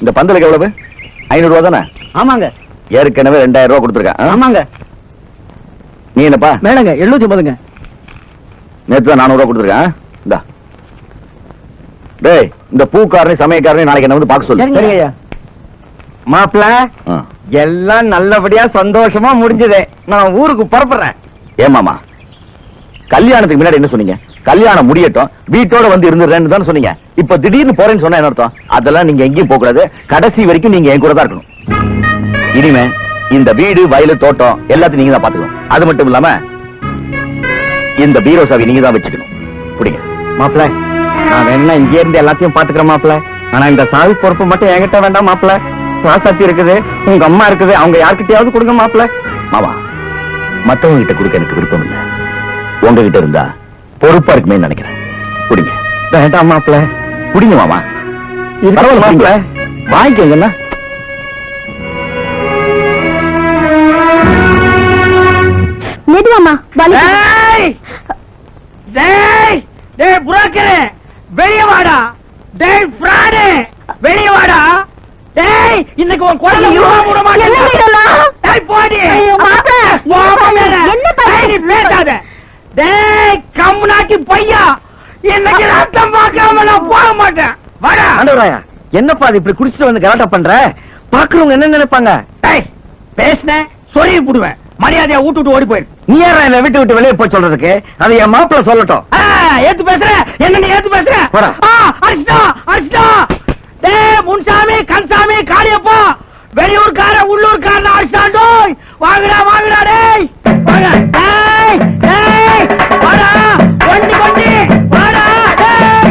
இந்த பந்தலுக்கு எவ்வளவு? 500 ரூபா தானே? ஆமாங்க. ஏற்கனவே 2000 ரூபா கொடுத்துருக்கேன். ஆமாங்க. நீ என்னப்பா? வேணுங்க 750ங்க. நேற்று தான் 400 ரூபா கொடுத்துருக்கேன். இந்தா. டேய், இந்த பூக்காரனை சமயக்காரனை நாளைக்கு என்ன வந்து பார்க்க சொல்லு. சரிங்க ஐயா. மாப்பிள்ள, எல்லாம் நல்லபடியா சந்தோஷமா முடிஞ்சது. நான் ஊருக்கு புறப்படுறேன். ஏமாமா, கல்யாணத்துக்கு முன்னாடி என்ன சொன்னீங்க? கல்யாணம் முடியட்டும், வீட்டோட வந்து இருந்துறேன்னு தான் சொன்னீங்க. இப்ப திடீர்னு போறேன்னு சொன்னா என்ன அர்த்தம்? அதெல்லாம் நீங்க எங்கேயும் போக கூடாது. கடைசி வரைக்கும் நீங்க என் கூட தான் இருக்கணும். இனிமே இந்த வீடு, வயலு, தோட்டம் எல்லாத்தையும் நீங்க தான் பாத்துக்கணும். அது மட்டும் இல்லாம இந்த பீரோ சாவி நீங்க தான் வச்சுக்கணும். புடிங்க. மாப்பிள்ள, நான் வேணா இங்கே இருந்து எல்லாத்தையும் பாத்துக்கிறேன் மாப்பிள்ள. ஆனா இந்த சாவி பொறுப்பு மட்டும் என்கிட்ட வேண்டாம் மாப்பிள்ள. சுவாசத்தி இருக்குது, உங்க அம்மா இருக்குது, அவங்க யார்கிட்டயாவது கொடுங்க மாப்பிள்ள. மாமா, மத்தவங்க கிட்ட கொடுக்க எனக்கு விருப்பம் இல்லை. உங்ககிட்ட இருந்தா பொறுப்பா இருக்குமே நினைக்கிறேன். புடிங்க. வேண்டாம் மாப்பிள்ள. புடிங்க மாமா. பரவாயில்ல மாப்பிள்ள, வாங்கிக்கோங்கண்ணா. மெதுவாமா. வெளியே வாடா. டேய் ஃப்ராடு, வெளியே வாடா. டேய், இன்னைக்கு உன் குழந்தை விட மாட்டேன். டேய் போடி. என்ன பேசாத. டேய் கம்முனாக்கி பையா, இன்னைக்கு ரத்தம் பார்க்காம நான் போக மாட்டேன். வாடா. ஆண்டவராயா, என்னப்பா அது இப்படி குடிச்சிட்டு வந்து கலாட்டா பண்ற? பாக்குறவங்க என்ன நினைப்பாங்க? டேய் பேசுன சொல்லி போடுவேன். மரியாதையா விட்டு ஓடி போயிரு. நீ யாரா என்ன வீட்டு விட்டு வெளியே போய் சொல்றதுக்கு? அது என் மாப்பிள்ள சொல்லட்டும். ஏத்து பேசுற என்ன? நீ ஏத்து பேசுற? அடிச்சிட்டா. டேய் முன்சாமி, கன்சாமி, காளியப்பா, வெளியூர்கார உள்ளூர்கார அடிச்சாண்டோ. வாங்கடா டேய். வாங்க. டேய் டேய் வாடா. வண்டி வாடா. டேய்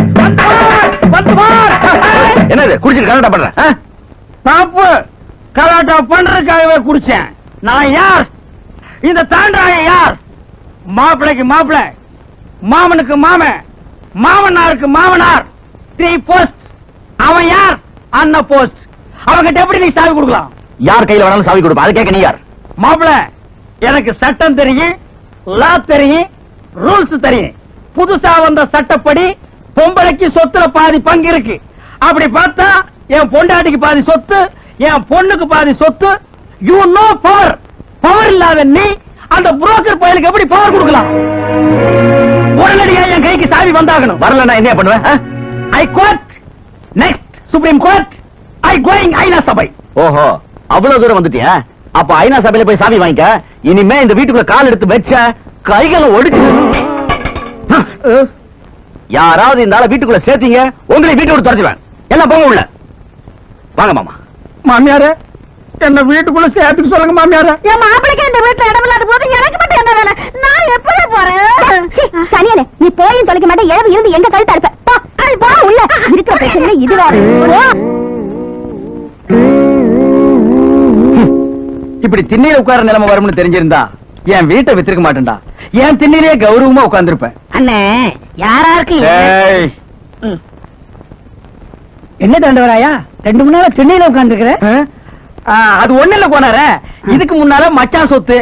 வந்து பார். என்னது குடிச்சிட்டு கலாட்டா பண்ற? தப்பு. கலாட்டா பண்றதுக்காகவே குடிச்சேன். நான் யார்? இந்த தாண்டாய யார்? மாப்பிளைக்கு மாப்பிளை, மாமனுக்கு மாமன், மாமனாருக்கு மாமனார். 3 போஸ்ட். அவன் யார்? அண்ணா போஸ்ட். அவங்கிட்ட எப்படி நீ சாவி கொடுக்கலாம்? யார் கையில வேணாலும் சாவி கொடுப்பா. அது கேட்க நீ யார்? மாப்பிளை, எனக்கு சட்டம் தெரியும், லா தெரியும், ரூல்ஸ் தெரியும். புதுசா வந்த சட்டப்படி பொம்பளைக்கு சொத்துல பாதி பங்கு இருக்கு. அப்படி பார்த்தா என் பொண்டாட்டிக்கு பாதி சொத்து, என் பொண்ணுக்கு பாதி சொத்து. You know power. பவர் இல்லாத நீ அந்த புரோக்கர் பயலுக்கு எப்படி பவர் கொடுக்கலாம்? உடனடியா என் கைக்கு சாவி வந்தாகணும். வரல நான் என்ன பண்ணுவேன்? High court. Next supreme court. I going ஐநா சபை. ஓஹோ, அவ்வளவு தூரம் வந்துட்டியா? அப்ப ஐநா சபையில போய் சாவி வாங்கிக்க. இனிமே இந்த வீட்டுக்குள்ள கால் எடுத்து வச்ச கைகளை ஒடிச்சு. யாராவது இந்த ஆளை வீட்டுக்குள்ள சேர்த்தீங்க, உங்களை வீட்டு விட்டு தொடச்சிடுவேன். எல்லாம் போங்க உள்ள. வாங்க மாமா. மாமியாரே, என்ன வீட்டுக்குள்ள சேர்த்துக்கு சொல்லுங்க மாமியாரே. என் மாப்பிளைக்கு இந்த வீட்டுல இடம் இல்லாத போது எனக்கு மட்டும் என்ன வேலை? நான் எப்படி போறேன்? சனியனே, நீ போயும் தொலைக்க மாட்டேன். எழுதி இருந்து எங்க கழுத்து அறுப்ப. போ உள்ள. இருக்கிற பிரச்சனை இதுவாரு. இப்படி திண்ணையில உட்கார நிலைமை வரும்னு தெரிஞ்சிருந்தா என் வீட்டை வித்திருக்க மாட்டேன்டா. என் திண்ணையிலேயே கௌரவமா உட்கார்ந்துருப்பேன். அண்ணே, யாராருக்கு என்ன தாண்டவராயா 2 மணி நேரம் திண்ணையில உட்கார்ந்துருக்கிற? அது ஒண்ணு இல்ல போனார. இதுக்கு முன்னால மச்சான் சொத்து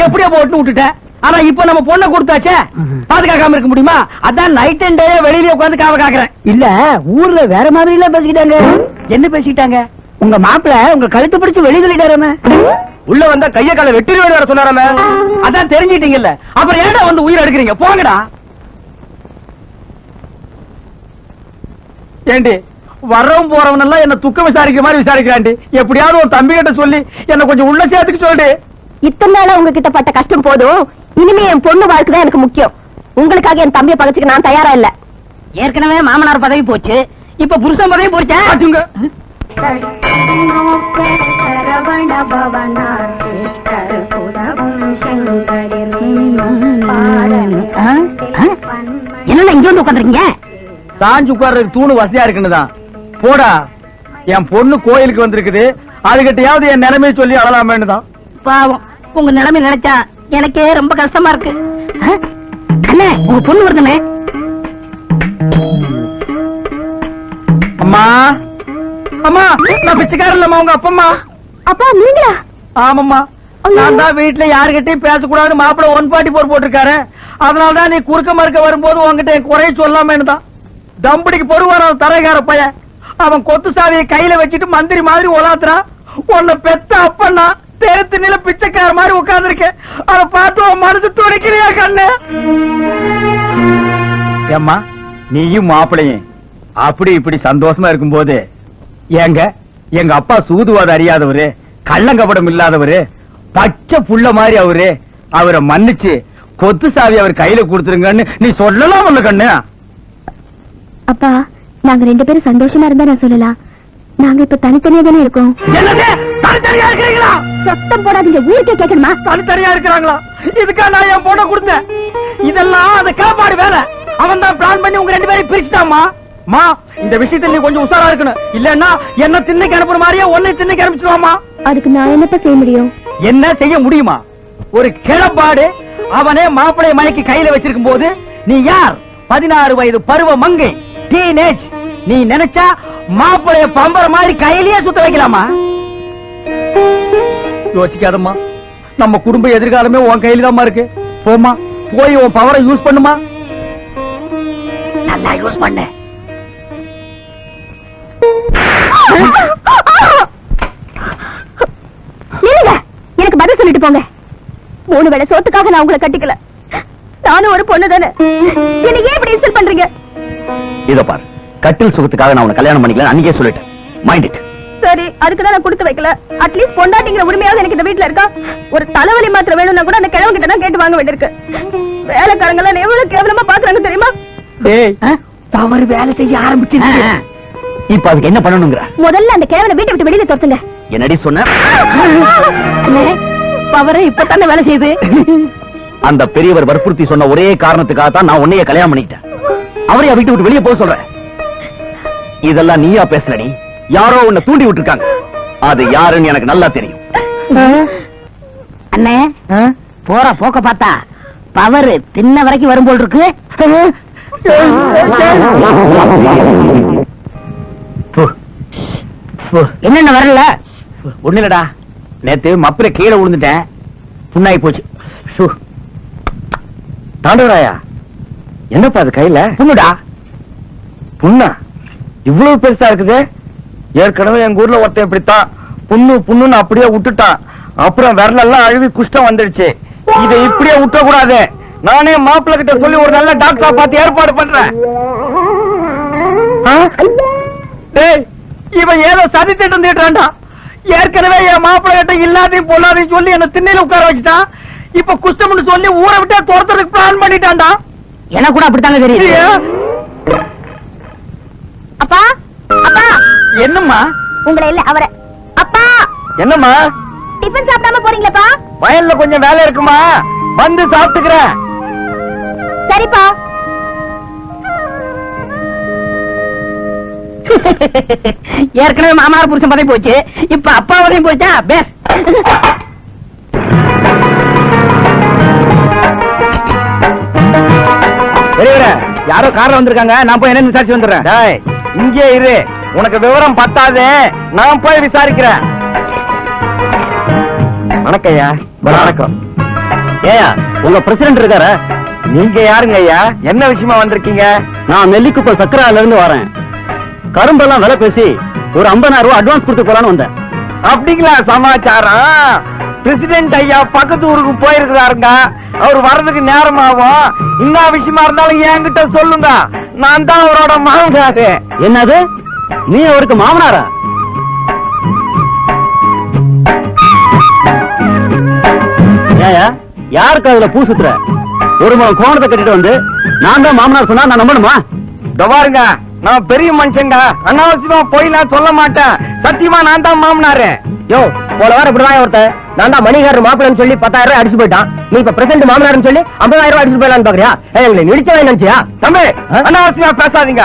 எப்படியோ போட்டு விட்டுட்டேன். ஆனா இப்ப நம்ம பொண்ணை கொடுத்தாச்சே, பாதுகாக்காம இருக்க முடியுமா? அதான் நைட் அண்ட் டே வெளியில உட்கார்ந்து காவ காக்குறேன். இல்ல, ஊர்ல வேற மாதிரி எல்லாம் பேசிக்கிட்டாங்க. என்ன பேசிக்கிட்டாங்க? உங்க மாப்பிள உங்க கழுத்து பிடிச்சு வெளியே சொல்லிட்டாராம. உள்ள வந்தா கைய கால வெட்டி வேற சொன்னாராம. அதான் தெரிஞ்சிட்டீங்கல்ல, அப்புறம் ஏன்டா வந்து உயிர் எடுக்கிறீங்க? போங்கடா. ஏண்டி வர்றவன் போறவன் எல்லாம் என்ன துக்க விசாரிக்கிற மாதிரி விசாரிக்கிறாண்டி. எப்படியாவது ஒரு தம்பி கிட்ட சொல்லி என்ன கொஞ்சம் உள்ள சேர்த்துக்கு சொல்லு. இத்தனை நாளா உங்ககிட்ட பட்ட கஷ்டம் போதும். இனிமே என் பொண்ணு வாழ்க்கை தான் எனக்கு முக்கியம். உங்களுக்காக என் தம்பியை பகச்சுக்க நான் தயாரா இல்ல. ஏற்கனவே மாமனார் பதவி போச்சு, இப்ப புருஷன் பதவி போச்சா? என்ன இங்க வந்து உட்காந்துருக்கீங்க? சாஞ்சு உட்கார்றதுக்கு தூணு வசதியா இருக்குன்னுதான். போடா, என் பொண்ணு கோயிலுக்கு வந்திருக்குது, அதுகிட்டயாவது என் நிலைமையை சொல்லி அழலாமேன்னு தான். பாவம், உங்க நிலைமை நினைச்சா எனக்கே ரொம்ப கஷ்டமா இருக்கு. அண்ணே, உங்க பொண்ணு வருதுண்ணே. அம்மா அம்மா, நான் பிச்சைக்காரன் இல்லம்மா, உங்க அப்பம்மா. அப்பா நீங்களா? ஆமாம்மா, நான் தான் வீட்டுல யாருகிட்டையும் பேசக்கூடாது மாப்பிள்ள 144 போட்டிருக்காரு. அதனாலதான் நீ குறுக்க மறுக்க வரும்போது உங்ககிட்ட என் குறைய சொல்லாமேன்னு தான். தம்படிக்கு பொறுவார தரைகார பையன் அவன் கொத்து சாவியை கையில வச்சுட்டு மந்திரி மாதிரி உலாத்துறான். உன்னை பெத்த அப்பன்னா தெருத்து நில பிச்சைக்கார மாதிரி உட்கார்ந்துருக்கேன். அதை பார்த்து உன் மனசு துடிக்கிறியா கண்ணு? ஏம்மா, நீயும் மாப்பிளையும் அப்படி இப்படி சந்தோஷமா இருக்கும் போது எங்க அப்பா சூதுவாத அறியாதவரு, கள்ளங்கபடம் இல்லாதவரு, பச்சை புள்ள மாதிரி அவரை மன்னிச்சு கொத்து சாவி அவர் கையில கொடுத்துருங்கன்னு நீ சொல்லலாம் இல்ல கண்ணு? அப்பா, நாங்க 2 பேரும் சந்தோஷமா இருந்தா நான் சொல்லலாம். நாங்க இப்ப தனித்தனியா தானே இருக்கோம். என்னது? தனித்தனியா இருக்கிறீங்களா? சத்தம் போடாதீங்க, ஊருக்கே கேட்கணுமா? தனித்தனியா இருக்கிறாங்களா? இதுக்கா நான் என் பொண்ணை கொடுத்தேன்? இதெல்லாம் அந்த கிளப்பாடு வேலை. அவன் தான் பிளான் பண்ணி உங்க 2 பேரையும் பிரிச்சுட்டாமா. மா, இந்த விஷயத்துல நீ கொஞ்சம் உஷாரா இருக்கணும். இல்லன்னா என்ன திண்ணைக்கு அனுப்புற மாதிரியே உன்னை திண்ணைக்கு அனுப்பிச்சிடுவாமா. அதுக்கு நான் என்னப்பா செய்ய முடியும்? என்ன செய்ய முடியுமா? ஒரு கிளப்பாடு அவனே மாப்பிளைய மயக்கி கையில வச்சிருக்கும் போது நீ யார்? 16 வயது பருவ மங்கை, டீனேஜ். நீ நினைச்சா மாப்பிளைய பம்பர மாதிரி கையிலேயே சுத்த வைக்கலாமா? யோசிக்காதம்மா. நம்ம குடும்ப எதிர்காலமே உன் கையில தான் இருக்கு. போமா, போய் உன் பவரை யூஸ் பண்ணுமா. நல்லா யூஸ் பண்ண. நில்லுங்க, எனக்கு பதில் சொல்லிட்டு போங்க. 3 வேளை சோத்துக்காக நான் உங்களை கட்டிக்கல. நானும் ஒரு பொண்ணு தானே. என்ன ஏன் இப்படி இன்சல்ட் பண்றீங்க? இத பாரு, கட்டில் சுகத்துக்காக நான் உன்னை கல்யாணம் பண்ணிக்கல அன்னைக்கே சொல்லிட்டேன். Mind it. சரி, அதுக்கு தான் நான் கொடுத்து வைக்கல. அட்லீஸ்ட் பொண்டாட்டிங்கிற உரிமையாவது எனக்கு இந்த வீட்டுல இருக்கா? ஒரு தலைவலி மாத்திரம் வேணும்னா கூட அந்த கிழவன் கிட்ட தான் கேட்டு வாங்க வேண்டியிருக்கு. வேலைக்காரங்க எல்லாம் எவ்வளவு கேவலமா பாக்குறாங்க தெரியுமா? தவறு வேலை செய்ய ஆரம்பிச்சு. இப்ப அதுக்கு என்ன பண்ணணுங்கிற? முதல்ல அந்த கிழவனை வீட்டை விட்டு வெளியில துரத்துங்க. என்னடி சொன்ன? பவரே இப்பதானே வேலை செய்யுது. அந்த பெரியவர் வற்புறுத்தி சொன்ன ஒரே காரணத்துக்காக தான் நான் உன்னைய கல்யாணம் பண்ணிட்டேன். அவரையா வீட்டு விட்டு வெளியே போக சொல்றேன்? இதெல்லாம் நீயா பேசலடி, யாரோ உன்னை தூண்டி விட்டுருக்காங்க. அது யாருன்னு எனக்கு நல்லா தெரியும். அண்ணே, போற போக்க பார்த்தா பவர் தின்ன வரைக்கும் வரும் போல் இருக்கு. என்னென்ன வரல? ஒண்ணு இல்லடா, நேத்து மப்பில கீழே விழுந்துட்டேன். புண்ணாகி போச்சு. தாண்டவராயா, என்னப்பா அது கையில? புண்ணுடா. புண்ணா? இவ்வளவு பெருசா இருக்குது. ஏற்கனவே எங்க ஊர்ல ஒருத்தன் இப்படித்தான் புண்ணுன்னு அப்படியே விட்டுட்டான். அப்புறம் விரலெல்லாம் அழுவி குஷ்டம் வந்துடுச்சு. இதை இப்படியே விட்ட கூடாது. நானே மாப்பிள்ள கிட்ட சொல்லி ஒரு நல்ல டாக்டரா பார்த்து ஏற்பாடு பண்றேன். இவன் ஏதோ சதி திட்டம் தீட்டுறான்டா. ஏற்கனவே என் மாப்பிள்ள கிட்ட இல்லாதையும் பொல்லாதையும் சொல்லி என்ன திண்ணையில உட்கார வச்சுட்டான். இப்ப குஷ்டம்னு சொல்லி ஊரை விட்டு துரத்துறதுக்கு பிளான் பண்ணிட்டான்டா. எனக்கு கூட அப்படித்தாங்க தெரியும். அப்பா, அப்பா. என்னம்மா? உங்களை இல்ல, அவரை. அப்பா, என்னம்மா? டிபன் சாப்பிடாம போறீங்களப்பா? வயல்ல கொஞ்சம் வேலை இருக்குமா, வந்து சாப்பிட்டுக்கிறேன். சரிப்பா. ஏற்கனவே மாமனார் புருஷன் பதவி போச்சு, இப்ப அப்பா வரையும் போச்சா? பேஸ். யாரோ கார்ல வந்திருக்காங்க. நான் போய் என்ன விசாரிச்சு வந்துடுறேன். இங்கே இரு, உனக்கு விவரம் பத்தாது. நான் போய் விசாரிக்கிறேன். வணக்கம் ஐயா. வணக்கம். ஏயா, உங்க பிரசிடண்ட் இருக்காரு? நீங்க யாருங்க ஐயா? என்ன விஷயமா வந்திருக்கீங்க? நான் நெல்லிக்குப்பம் சக்கரால இருந்து வரேன். கரும்பெல்லாம் விலை பேசி ஒரு 50,000 ரூபாய் அட்வான்ஸ் கொடுத்து போலான்னு வந்தேன். அப்படிங்களா சமாச்சாரம்? பிரசிடென்ட் ஐயா பக்கத்து ஊருக்கு போயிருக்கிறாருங்க. அவர் வர்றதுக்கு நேரம் ஆகும். என்ன விஷயமா இருந்தாலும் என்கிட்ட சொல்லுங்க. நான் தான் அவரோட மாமனாரு. என்னது, நீ அவருக்கு மாமனாரா? ஏயா, யாருக்கு அதுல பூ சுத்துற? ஒரு கோணத்தை கட்டிட்டு வந்து நான் தான் மாமனார் சொன்னா நான் நம்பணுமா? பாருங்க, நான் பெரிய மனுஷங்க. அனாவசியமா போய் நான் சொல்ல மாட்டேன். சத்தியமா நான் தான் மாமனாரு. யோ, போன வாரம் இப்படிதான் ஒருத்தன் நான் தான் மணிகாரர் மாப்பிள்ளன்னு சொல்லி 10,000 ரூபாய் அடிச்சு போயிட்டான். நீ இப்ப பிரசிடண்ட் மாமனார்னு சொல்லி 50,000 ரூபாய் அடிச்சு போயிடலான்னு பாக்குறியா? எங்களை நினைச்சவே நினைச்சியா? தம்பி, அனாவசியமா பேசாதீங்க.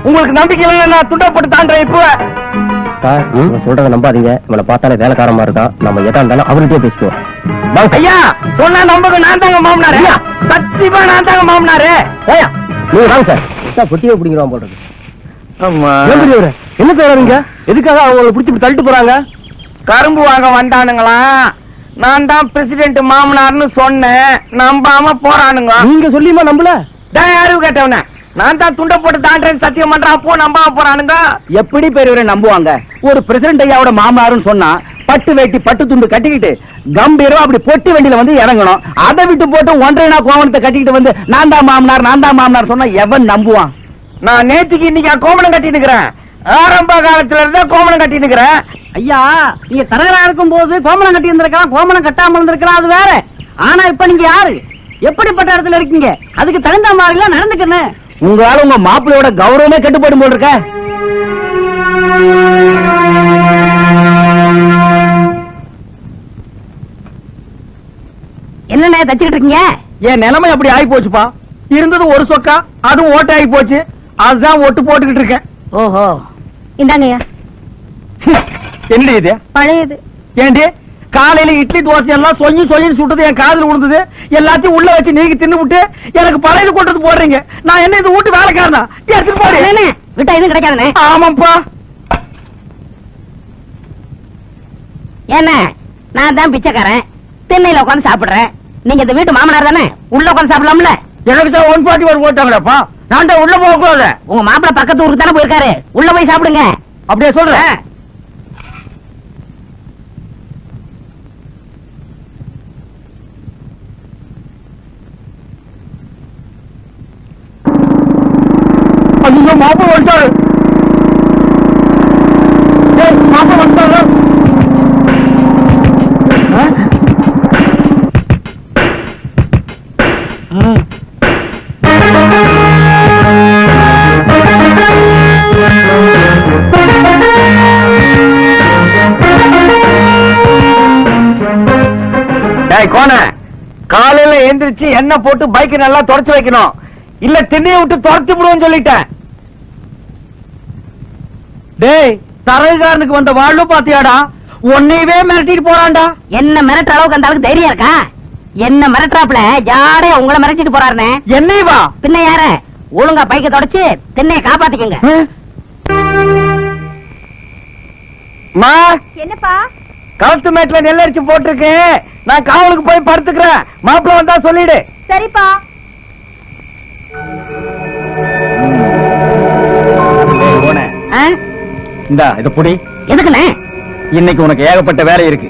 உங்களுக்கு நம்பிக்கை இல்லைன்னா நான் துண்டப்பட்டு தாண்டேன். இப்போ சொல்றத நம்பாதீங்க. இவனை பார்த்தாலே வேலைக்காரமா இருக்கான். நம்ம எதா இருந்தாலும் அவர்கிட்டயே பேசிக்குவோம். ஐயா சொன்னா நம்புங்க. நான் தாங்க மாமனாரு. சத்தியமா நான் தாங்க மாமனாரு. ஏயா, நீங்க வாங்க சார். பொட்டியை பிடிக்கிறோம் போடுறது. என்ன பேருங்க? எதுக்காக அவங்களை பிடிச்சி தள்ளிட்டு போறாங்க? கரும்பு வாங்க வந்தானுங்களா? நான் தான் பிரசிடென்ட் மாமனார்னு சொன்னேன். நம்பாம போறானுங்க. நீங்க சொல்லியுமா நம்பல? யாரு கேட்டவன? நான் தான் துண்டை போட்டு தாண்டேன்னு சத்தியம் பண்றேன். அப்போ நம்பாம போறானுங்க. எப்படி பெரியவரை நம்புவாங்க? ஒரு பிரசிடண்ட் ஐயாவோட மாமனாருன்னு சொன்னா பட்டு வேட்டி பட்டு துண்டு கட்டிக்கிட்டு கம்பீரம் அப்படி பொட்டி வண்டியில வந்து இறங்கணும். அதை விட்டு போட்டு ஒன்றைனா கோவணத்தை கட்டிக்கிட்டு வந்து நான் தான் மாமனார் சொன்னா எவன் நம்புவான்? நான் நேத்துக்கு இன்னைக்கு கோமணம் கட்டிட்டு இருக்கிறேன். ஆரம்ப காலத்துல இருந்தே கோமணம் கட்டிட்டு இருக்கிறேன். ஐயா, நீங்க தரகரா இருக்கும் போது கோமணம் கட்டி இருந்திருக்கலாம், கோமணம் கட்டாம இருந்திருக்கலாம், அது வேற. ஆனா இப்ப நீங்க யாரு, எப்படிப்பட்ட இடத்துல இருக்கீங்க? அதுக்கு தகுந்த மாதிரி நடந்துக்கணும். உங்களால உங்க மாப்பிள்ளையோட கௌரவமே கெட்டுப்படும் போல் இருக்க. என்ன தச்சுக்கிட்டு இருக்கீங்க? என் நிலைமை அப்படி ஆகி போச்சுப்பா. இருந்தது ஒரு சொக்கா, அதுவும் ஓட்ட ஆகி போச்சு. அதுதான் ஒட்டு போட்டுக்கிட்டு இருக்கேன். ஓஹோ, இந்தாங்கய்யா. என்ன இது? பழையது. ஏண்டி காலையில இட்லி தோசை எல்லாம் சொல்லி சுட்டது என் காதுல விழுந்தது. எல்லாத்தையும் உள்ள வச்சு நீங்க தின்னு விட்டு எனக்கு பழையது கொண்டு வந்து போடுறீங்க. நான் என்ன இது வீட்டு வேலைக்காரனா? எடுத்துட்டு போடு. விட்டா எதுவும் கிடைக்காதுண்ணே. ஆமாப்பா. என்ன, நான் தான் பிச்சைக்காரன், திண்ணையில உட்காந்து சாப்பிடுறேன். நீங்க இந்த வீட்டு மாமனார் தானே, உள்ள உட்காந்து சாப்பிடலாம்ல? எனக்கு தான் 141 போட்டாங்களாப்பா. நான் தான் உள்ள போக கூடாது. உங்க மாப்பிள்ள பக்கத்து ஊருக்கு தானே போயிருக்காரு, உள்ள போய் சாப்பிடுங்க. அப்படியே சொல்றேன். ஐயோ, மாப்பிள்ள வந்துட்டாரு. மாப்பிள்ள வந்துட்டாரு. கோன காலையில எந்திரிச்சு எண்ணெய் போட்டு பைக் நல்லா தொடச்சு வைக்கணும். இல்ல திண்ணையை விட்டு துரத்தி விடுவோம் சொல்லிட்டேன். டேய், தரகுகாரனுக்கு வந்த வாழ்வு பாத்தியாடா? உன்னையவே மிரட்டிட்டு போறான்டா. என்ன மிரட்டுற அளவுக்கு அந்த அளவுக்கு தைரியம் இருக்கா? என்ன மிரட்டுறாப்ல ஜாடே உங்களை மிரட்டிட்டு போறாருனே. என்னைவா? பின்ன யார? ஒழுங்கா பைக்க தொடச்சு திண்ணையை காப்பாத்திக்கங்க. மா, என்னப்பா? களத்து மேட்ல நெல்லரிச்சு போட்டிருக்கேன். நான் காவலுக்கு போய் படுத்துக்கிறேன். மாப்பிள்ள வந்தா சொல்லிடு. சரிப்பா. இந்த இத புடி. எதுக்குண்ணே? இன்னைக்கு உனக்கு ஏகப்பட்ட வேலை இருக்கு.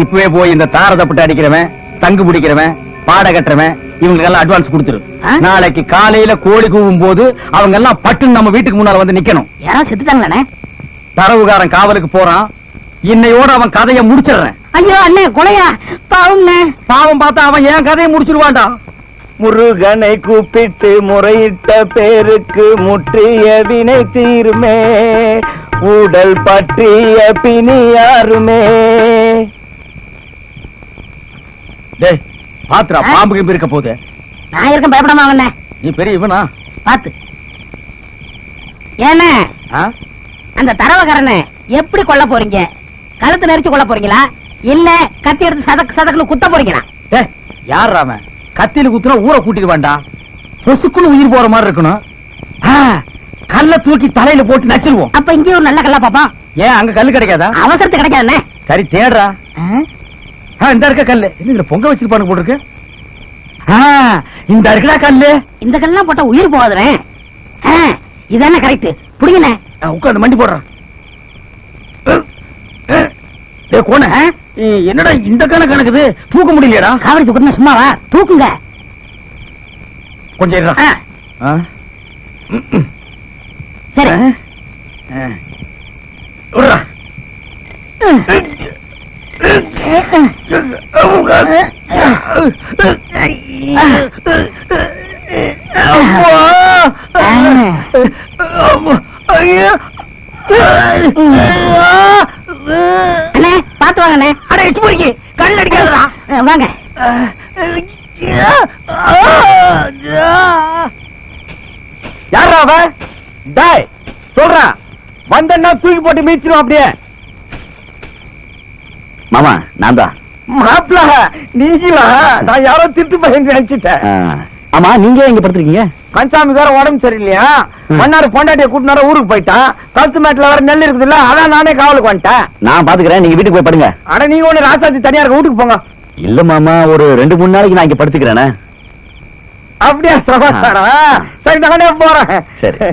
இப்பவே போய் இந்த தாரதப்பட்டு அடிக்கிறவன், தங்கு பிடிக்கிறவன், பாட கட்டுறவன் இவங்களுக்கு எல்லாம் அட்வான்ஸ் கொடுத்துரு. நாளைக்கு காலையில கோழி கூவும் போது அவங்க எல்லாம் பட்டுன்னு நம்ம வீட்டுக்கு முன்னால வந்து நிக்கணும். யாராவது செத்துட்டாங்களாண்ணே? தரவுகாரன் காவலுக்கு போறான். இன்னையோட அவன் கதையை முடிச்சிடுறேன். ஐயோ அண்ணே, கொலையா? பாவம்ண்ணே. பாவம் பார்த்தா அவன் என் கதையை முடிச்சிருவான்டா. முருகனை கூப்பிட்டு முறையிட்ட பேருக்கு முற்றிய வினை தீருமே, உடல் பற்றிய பிணி யாருமே. டேய், பாத்துரா, பாம்பு கிம்பு இருக்க போகுது. நான் இருக்க பயப்படாம வாங்கண்ணே. நீ பெரிய இவனா? பாத்து. ஏண்ணே, அந்த தரவக்காரனை எப்படி கொல்ல போறீங்க? கழுத்து நெரிச்சு கொல்ல போறீங்களா, இல்ல கத்தி எடுத்து சதக்கு சதக்குன்னு குத்த போறீங்களா? யார் அவன்? கத்தியில குத்துனா ஊரை கூட்டிட்டு வேண்டா, பொசுக்குன்னு உயிர் போற மாதிரி இருக்கணும். கல்ல தூக்கி தலையில போட்டு நச்சிருவோம். அப்ப இங்கே ஒரு நல்ல கல்லா பாப்பா. ஏன் அங்க கல்லு கிடைக்காதா? அவசரத்துக்கு கிடைக்காதுண்ணே. சரி தேடுறா. இந்த இருக்க கல்லு என்ன பொங்க வச்சிருப்பானு போட்டுருக்கு. இந்த இருக்குடா கல்லு. இந்த கல்லாம் போட்டா உயிர் போகாதுண்ணே. இதானே கரெக்ட். புடிங்கண்ணே. உட்காந்து மண்டி போடுறான். கோன என்னடா இந்த கணக்கு கணக்குது? தூக்க முடியலடா. காவடி தூக்குனா சும்மாவா? தூக்குங்க கொஞ்சம். சரி. அண்ணே பாத்து வாங்கண்ணே. அட எச்சு போய்க்கு கல் அடிக்காதடா. வாங்க. யாரா அவ? டேய் சொல்றா, வந்தன்னா தூக்கி போட்டு மீச்சிரும் அப்படியே. மாமா நான் தான். மாப்பிள நீங்களா? நான் யாரோ திருட்டு பையன் நினைச்சிட்டேன். ஆமா, நீங்க எங்க படுத்துருக்கீங்க? கன்சாமி வேற உடம்பு சரியில்லையா, மன்னாரு பொண்டாட்டிய கூட்டினார ஊருக்கு போயிட்டான். கழுத்து மேட்ல வேற நெல் இருக்குதுல்ல, அதான் நானே காவலுக்கு வந்துட்டேன். நான் பாத்துக்கிறேன், நீங்க வீட்டுக்கு போய் படுங்க. அட நீங்க ஒண்ணு ராசாத்தி தனியா இருக்க, வீட்டுக்கு போங்க. இல்ல மாமா, ஒரு 2-3 நாளைக்கு நான் இங்க படுத்துக்கிறேனே. அப்படியா சமாச்சாரம்? சரி நானே போறேன். சரி.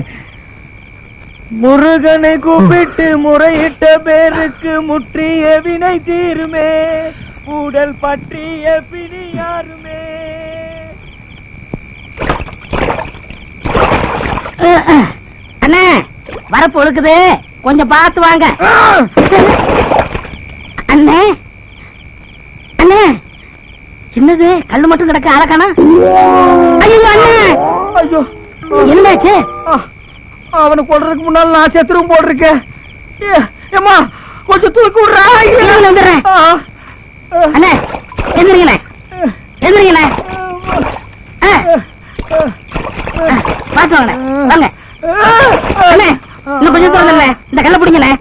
முருகனை கூப்பிட்டு முறையிட்ட பேருக்கு முற்றிய வினை தீருமே, உடல் பற்றிய பிணி யாருமே. அண்ணே வரப்பு ஒழுக்குது, கொஞ்சம் பார்த்து வாங்க. அண்ணே அண்ணே, என்னது கல்லு மட்டும் கிடக்க அழகானா? ஐயோ அண்ணே, ஐயோ என்னாச்சு? அவனை கொள்றதுக்கு முன்னால நான் செத்துரும் போட்டிருக்கேன். ஏம்மா கொஞ்சம் தூக்கி விடுறா. வந்துடுறேன். அண்ணே எந்திரிங்கண்ணே, எந்திரிங்கண்ணே. பார்த்து வாங்க வாங்க. அண்ணே இன்னும் கொஞ்சம் தூரம் இந்த கல்ல பிடிங்கண்ணே.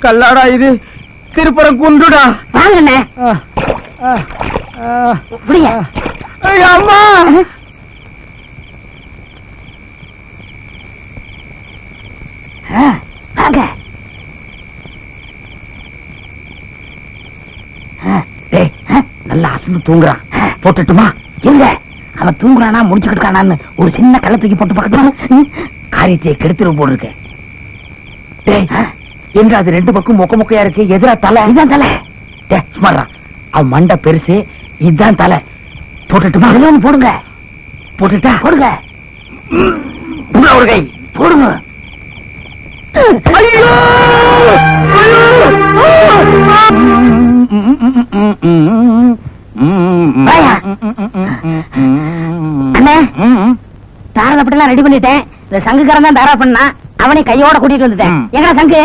கல்லாடா இது, திருப்புறம் குண்டுடா. வாங்கண்ணே பிடிங்க. அம்மா வாங்க. நல்லா அசந்து தூங்குறான், போட்டுட்டுமா? எங்க அவன் தூங்குறானா முடிச்சுக்கிட்டானான்னு ஒரு சின்ன கல்ல தூக்கி போட்டு பார்க்கணும். காரியத்தை கெடுத்துரும் போல் இருக்கு. எங்க அது ரெண்டு பக்கம் மொக்க மொக்கையா இருக்கு, எதிரா தலை? இதான் தலை. சுமாரா, அவன் மண்டை பெருசு, இதுதான் தலை. போட்டுட்டுமா? போடுங்க. போட்டுட்டா? போடுங்க. ஒரு கை போடுங்க. ஐயோ அண்ணே தாரா அப்படிலாம் ரெடி பண்ணிட்டேன். இந்த சங்குக்காரன் தான் தாரா பண்ணா, அவனை கையோட கூட்டிட்டு வந்துட்டேன். எங்கடா சங்கு?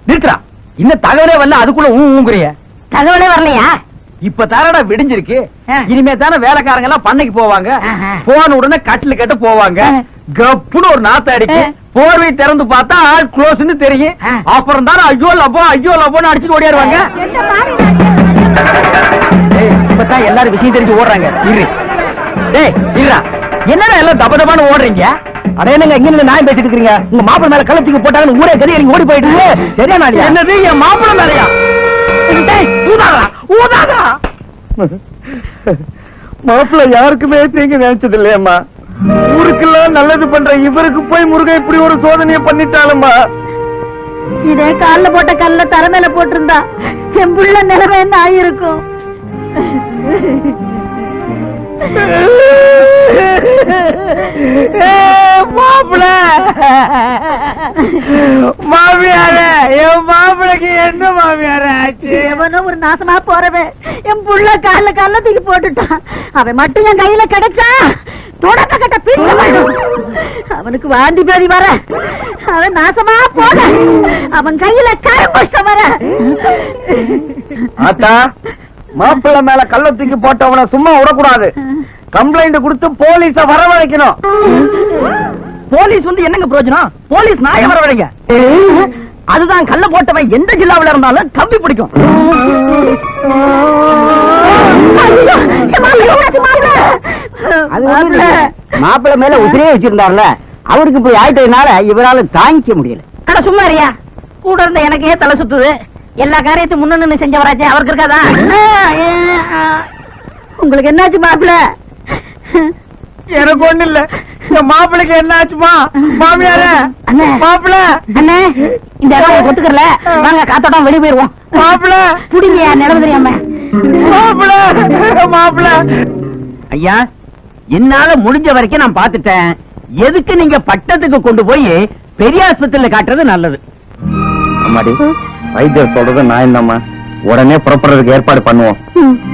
நிறுத்துறா, இன்னும் தகவலே வரல, அதுக்குள்ள ஊங்குறிய. தகவலே வரலையா? இப்ப தாரடா விடிஞ்சிருக்கு. இனிமே தானே வேலைக்காரங்க எல்லாம் பண்ணைக்கு போவாங்க. போன உடனே கட்டில கட்ட போவாங்க. கப்புன்னு ஒரு நாத்த அடிக்கு, போர்வை திறந்து பார்த்தா ஆள் க்ளோஸ்னு தெரியும். அப்புறம் தானே ஐயோ லப்போன்னு அடிச்சுட்டு ஓடியாருவாங்க. இப்பதான் எல்லாரும் விஷயம் தெரிஞ்சு ஓடுறாங்க. என்னடா எல்லாம் தபதபான்னு ஓடுறீங்க? அடே என்னங்க இங்க இருந்து நான் பேசிட்டு இருக்கீங்க? உங்க மாப்பிள்ளை மேல கள்ளத்துக்கு போட்டாங்கன்னு ஊரே கறி நீங்க ஓடி போயிட்டு சரியா நாளியா? என்னது என் மாப்பிள்ளை மேலையா? மாப்பிள்ள யாருக்குமே தீங்கு நினைச்சது இல்லையம்மா. ஊருக்கெல்லாம் நல்லது பண்ற இவருக்கு போய் முருகன் இப்படி ஒரு சோதனையை பண்ணிட்டாலும்மா. இதே கால்ல போட்ட கல்ல தர மேல போட்டிருந்தா என் புள்ள நிலைமை என்ன ஆயிருக்கும்? மாப்பிள்ள மாமியார, என் மாப்பிளைக்கு என்ன மாமியார ஆச்சு? எவனோ ஒரு நாசமா போறவன் என் புள்ள கால்ல கள்ளத்துக்கு போட்டுட்டான். அவன் மட்டும் என் கையில கிடைச்சா தொடக்க கட்ட பிடிக்கும். அவனுக்கு வாந்தி பேதி வர, அவன் நாசமா போட, அவன் கையில கரும்புஷ்டம் வர. ஆத்தா, மாப்பிள்ளை மேல கள்ள தூக்கி போட்டவன சும்மா விடக்கூடாது. கம்ப்ளைண்ட் கொடுத்து போலீஸ வரவழைக்கணும். போலீஸ் வந்து என்னங்க பிரயோஜனம்? போலீஸ் நாய வரவழைங்க. அதுதான் கள்ள போட்டவன் எந்த ஜில்லாவில இருந்தாலும் தம்பி பிடிக்கும். மாப்பிள்ளை மேல உதிரே வச்சிருந்தாருல, அவருக்கு இப்படி ஆயிட்டதுனால இவரால தாங்கிக்க முடியல. அட சும்மா இருயா, கூட இருந்த எனக்கே தலை சுத்துது. எல்லா காரியத்தையும் முன்னு செஞ்சவராச்சே, அவருக்கு இருக்காதா? உங்களுக்கு என்னாச்சு மாப்பிள்ள? எனக்கு ஒண்ணு இல்ல. என் மாப்பிளைக்கு என்ன ஆச்சுமா? மாமியார, மாப்பிள்ள அண்ணே இந்த இடம் ஒத்துக்கல, வாங்க காத்தோட்டம் வெளியே போயிருவோம். மாப்பிள்ள புடிங்க, நிலவு தெரியாம. மாப்பிள்ள மாப்பிள்ள. ஐயா, என்னால முடிஞ்ச வரைக்கும் நான் பாத்துட்டேன். எதுக்கு நீங்க பட்டத்துக்கு கொண்டு போய் பெரிய ஆஸ்பத்திரியில காட்டுறது நல்லது. அம்மாடி, வைத்தியர் சொல்றது நான் என்னம்மா, உடனே புறப்படுறதுக்கு ஏற்பாடு பண்ணுவோம்.